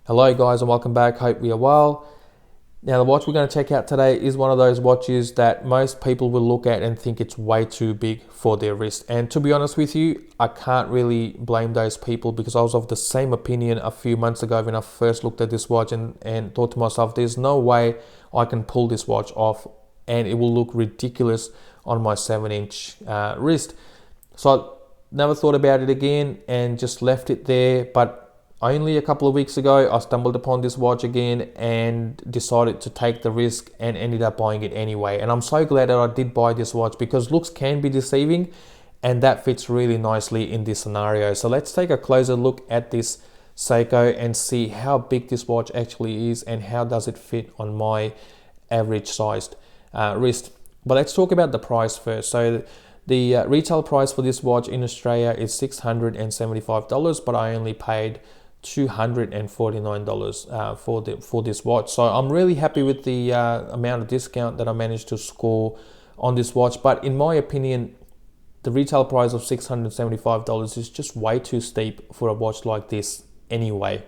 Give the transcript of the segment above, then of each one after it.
Hello guys and welcome back, hope we are well. Now the watch we're going to check out today is one of those watches that most people will look at and think it's way too big for their wrist. And to be honest with you, I can't really blame those people because I was of the same opinion a few months ago when I first looked at this watch and thought to myself, there's no way I can pull this watch off and it will look ridiculous on my 7-inch wrist. So I never thought about it again and just left it there. But only a couple of weeks ago, I stumbled upon this watch again and decided to take the risk and ended up buying it anyway. And I'm so glad that I did buy this watch because looks can be deceiving and that fits really nicely in this scenario. So let's take a closer look at this Seiko and see how big this watch actually is and how does it fit on my average sized wrist. But let's talk about the price first. So the retail price for this watch in Australia is $675, but I only paid $249 for this watch. So I'm really happy with the amount of discount that I managed to score on this watch. But in my opinion, the retail price of $675 is just way too steep for a watch like this anyway.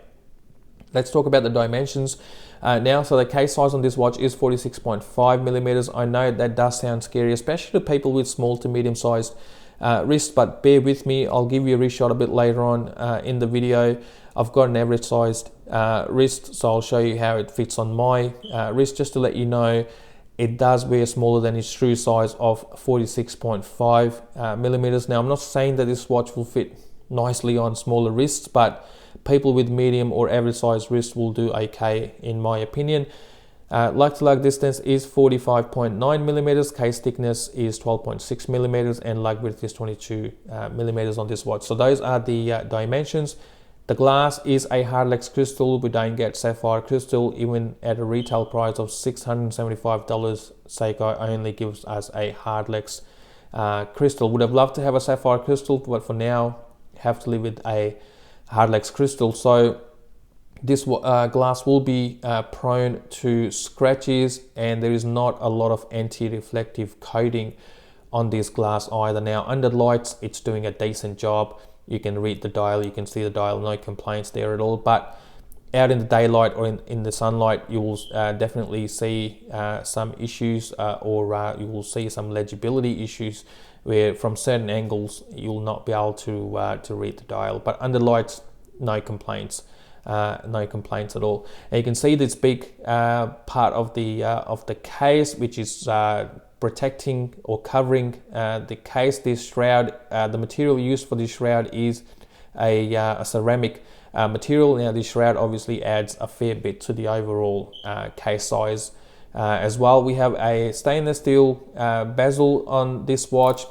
Let's talk about the dimensions now. So the case size on this watch is 46.5 millimeters. I know that does sound scary, especially to people with small to medium sized wrists, but bear with me. I'll give you a wrist shot a bit later on in the video. I've got an average sized wrist, so I'll show you how it fits on my wrist. Just to let you know, it does wear smaller than its true size of 46.5 millimeters. Now, I'm not saying that this watch will fit nicely on smaller wrists, but people with medium or average sized wrists will do okay in my opinion. Lug to lug distance is 45.9 millimeters, case thickness is 12.6 millimeters, and lug width is 22 millimeters on this watch. So those are the dimensions. The glass is a hardlex crystal. We don't get sapphire crystal. Even at a retail price of $675, Seiko only gives us a hardlex crystal. Would have loved to have a sapphire crystal, but for now have to live with a hardlex crystal. So this glass will be prone to scratches, and there is not a lot of anti-reflective coating on this glass either. Now under lights it's doing a decent job. You can read the dial, you can see the dial, no complaints there at all. But out in the daylight or in the sunlight, you will definitely see some issues or you will see some legibility issues where from certain angles you will not be able to read the dial. But under lights, no complaints. No complaints at all. And you can see this big part of the case, which is protecting or covering the case. This shroud, the material used for this shroud is a ceramic material. Now this shroud obviously adds a fair bit to the overall case size as well. We have a stainless steel bezel on this watch.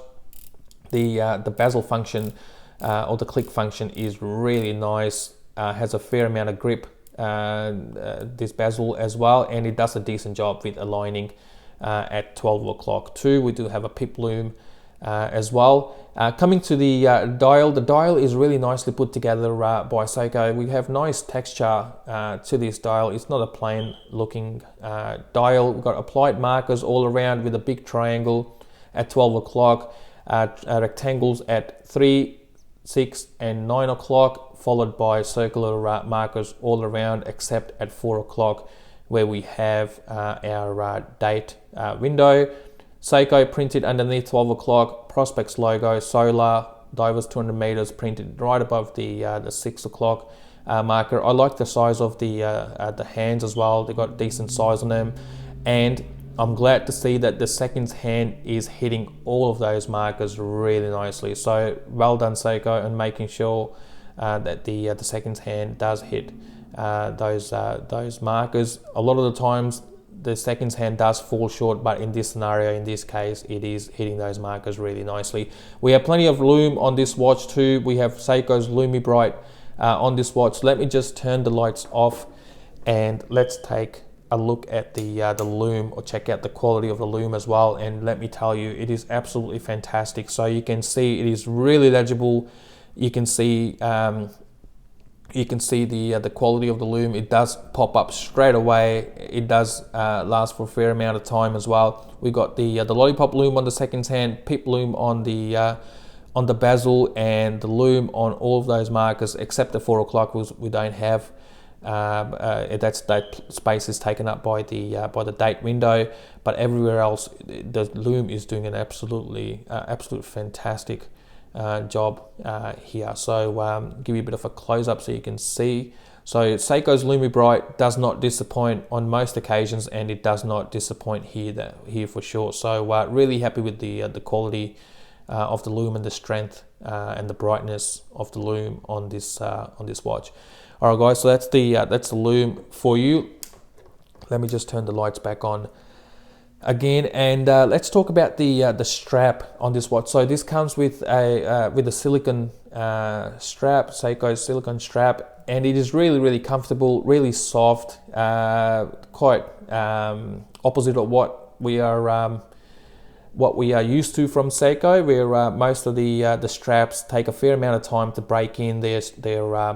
The bezel function or the click function is really nice. Has a fair amount of grip, this bezel as well, and it does a decent job with aligning at 12 o'clock too. We do have a pip lume as well. Coming to the dial is really nicely put together by Seiko. We have nice texture to this dial. It's not a plain looking dial. We've got applied markers all around with a big triangle at 12 o'clock, rectangles at 3, 6 and 9 o'clock, followed by circular markers all around except at 4 o'clock where we have our date window. Seiko printed underneath 12 o'clock, Prospex logo, solar, divers 200 meters printed right above the 6 o'clock marker. I like the size of the hands as well. They got decent size on them, and I'm glad to see that the seconds hand is hitting all of those markers really nicely. So well done Seiko and making sure that the seconds hand does hit those markers. A lot of the times the seconds hand does fall short, but in this scenario, in this case, it is hitting those markers really nicely. We have plenty of lume on this watch too. We have Seiko's Lume Bright on this watch. Let me just turn the lights off and let's take a look at the lume, or check out the quality of the lume as well. And let me tell you, it is absolutely fantastic. So you can see it is really legible. You can see the quality of the lume. It does pop up straight away. It does last for a fair amount of time as well. We got the lollipop lume on the seconds hand, pip lume on the bezel, and the lume on all of those markers except the 4 o'clock. We don't have that space is taken up by the date window, but everywhere else the Lume is doing an absolute fantastic job here. So give you a bit of a close-up so you can see. So Seiko's Lume Bright does not disappoint on most occasions, and it does not disappoint here for sure. So really happy with the quality of the Lume and the strength and the brightness of the Lume on this watch. All right, guys. So that's the Lume for you. Let me just turn the lights back on again, and let's talk about the strap on this watch. So this comes with a silicone strap, Seiko silicone strap, and it is really comfortable, really soft, quite opposite of what we are used to from Seiko, where most of the straps take a fair amount of time to break in. They're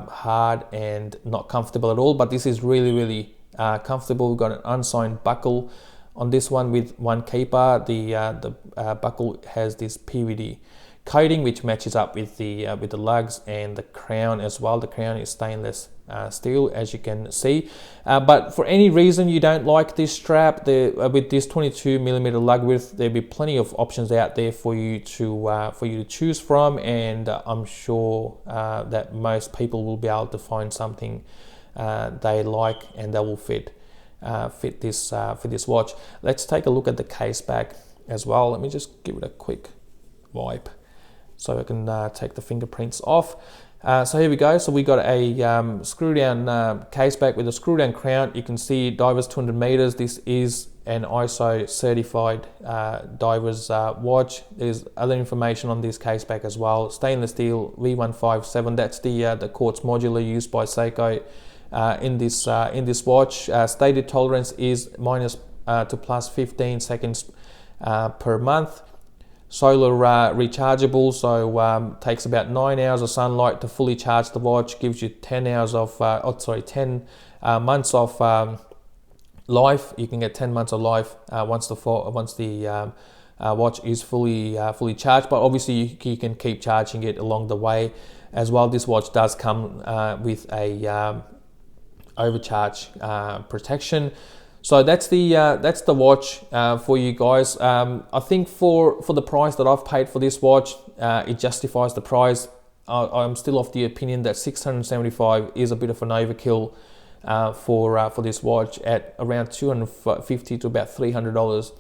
hard and not comfortable at all, but this is really comfortable. We've got an unsigned buckle on this one with one keeper. The buckle has this PVD coating which matches up with the lugs and the crown as well. The crown is stainless steel, as you can see, but for any reason you don't like this strap, with this 22mm lug width, there'll be plenty of options out there for you to choose from, and I'm sure that most people will be able to find something they like and that will fit this watch. Let's take a look at the case back as well. Let me just give it a quick wipe so I can take the fingerprints off. So here we go. So we got a screw down case back with a screw down crown. You can see divers 200 meters. This is an ISO certified divers watch. There's other information on this case back as well. Stainless steel V157. That's the quartz modular used by Seiko in this watch. Stated tolerance is minus to plus 15 seconds per month. Solar rechargeable, so takes about 9 hours of sunlight to fully charge the watch. Gives you 10 hours of 10 months of life. You can get 10 months of life once the watch is fully charged, but obviously you can keep charging it along the way as well. This watch does come with a overcharge protection. So that's the watch for you guys. I think for the price that I've paid for this watch, it justifies the price. I'm still of the opinion that $675 is a bit of an overkill for this watch. At around $250 to about $300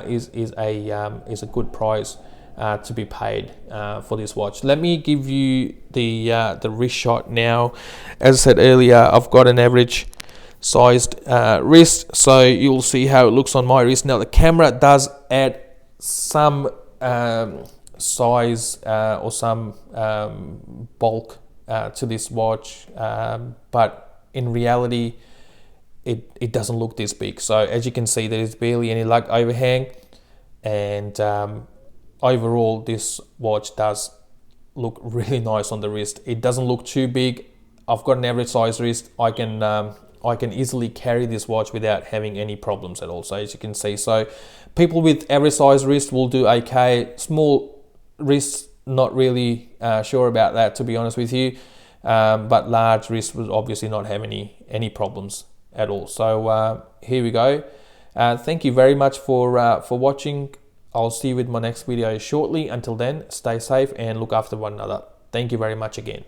is a good price to be paid for this watch. Let me give you the wrist shot now. As I said earlier, I've got an average sized wrist, so you'll see how it looks on my wrist. Now the camera does add some size or some bulk to this watch, but in reality it doesn't look this big. So as you can see, there's barely any lug overhang, and overall this watch does look really nice on the wrist. It doesn't look too big. I've got an average size wrist. I can easily carry this watch without having any problems at all. So as you can see, so people with average size wrist will do okay. Small wrists, not really sure about that, to be honest with you. But large wrists will obviously not have any problems at all. So here we go. Thank you very much for watching. I'll see you with my next video shortly. Until then, stay safe and look after one another. Thank you very much again.